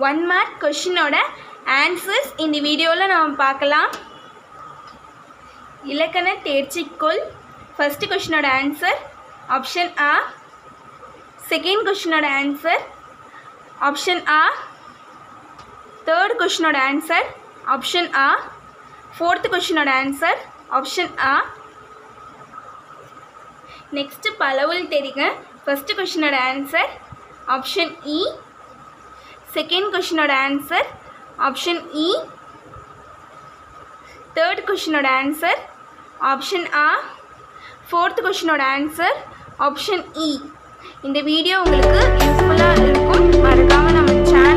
1 mark கொஷினோட answers இந்த வீடியோவில் நம்ம பார்க்கலாம். இலக்கண தேர்ச்சிக்குள் ஃபர்ஸ்ட் கொஷினோட ஆன்சர் ஆப்ஷன் ஆ. செகண்ட் கொஷினோட ஆன்சர் ஆப்ஷன் ஆ. தேர்ட் கொஷினோட ஆன்சர் ஆப்ஷன் ஆ. ஃபோர்த் கொஷினோட ஆன்சர் ஆப்ஷன் ஆ. நெக்ஸ்ட் பலவுள் தெரிக. ஃபர்ஸ்ட் கொஷினோட ஆன்சர் ஆப்ஷன் இ. Second கொஷினோட answer option இ. Third கொஷினோட answer option ஆ. Fourth கொஷினோட answer option இ. இந்த video உங்களுக்கு யூஸ்ஃபுல்லாக இருக்கும். மறக்காமல் நம்ம சேனல்